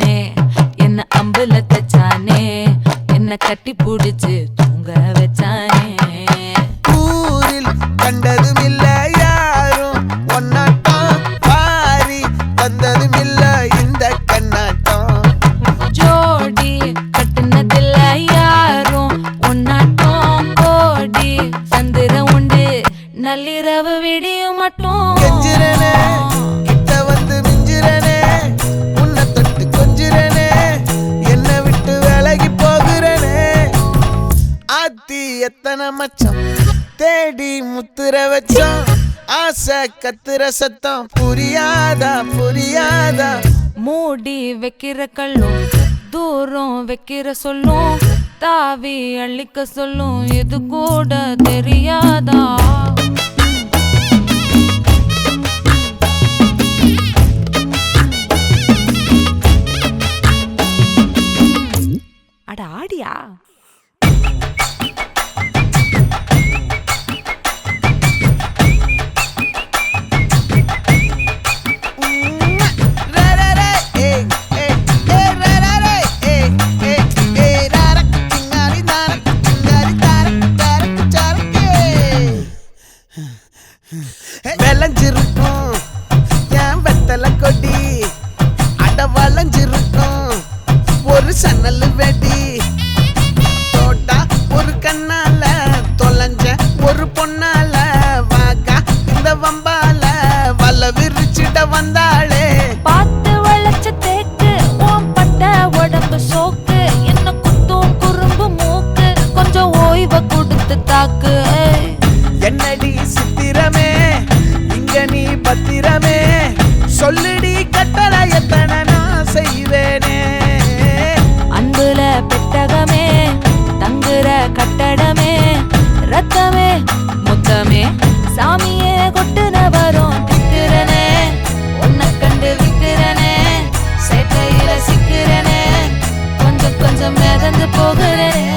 வச்சானே என்ன அம்புல தச்சானே என்ன கட்டி புடிச்சு தூங்க வச்சானே ஊரில் கண்டதும் இல்ல யாரும் ஒன்னாட்டம் பாரி தந்ததும் இல்ல இந்த கண்ணாட்டம் ஜோடி கட்டுனதில்ல யாரும் ஒன்னாட்டம் கோடி சந்திர உண்டு நள்ளிரவு விடியும் மட்டும் கெஞ்சிரனே கிட்ட வந்து மிஞ்சிரனே உன்னை தொட்டு கொஞ்சிரனே என்னை விட்டு விலகி போகிறனே ஆத்தி எத்தனை மச்சம் தேடி முத்துற வச்சோம் ஆசை கத்துற சத்தம் புரியாதா புரியாதா மூடி வைக்கிற கல்லும் தூரம் வைக்கிற சொல்லும் தாவி அள்ளிக்க சொல்லும் இது கூட தெரியாதா அட ஆடியா விளைஞ்சிருக்கும் என் வெத்தலை கொடி அட வளைஞ்சிருக்கும் ஒரு சன்னல் வெடி தோட்டா ஒரு கண்ணால தொலைஞ்ச ஒரு பொண்ணால வாக்கா இந்த வம்பால வல விரிச்சிட வந்தாளே பார்த்து வளைச்ச தேக்கு ஓம் பட்ட உடம்பு சோக்கு என்ன குத்தும் குறும்பு மூக்கு கொஞ்சம் ஓய்வை கொடுத்து தாக்கு என்னடி சித்திரமே இங்க நீ பத்திரமே சொல்லுடி கட்டளை எத்தனை நான் செய்வேனே அன்புல பெட்டகமே தங்குற கட்டடமே ரத்தமே முத்தமே சாமியே கொட்டுன வரும் திக்கிறனே உன்னை கண்டு விக்கிறனே சேட்டையில சிக்கிறனே கொஞ்சம் கொஞ்சம் மிதந்து போகிறனே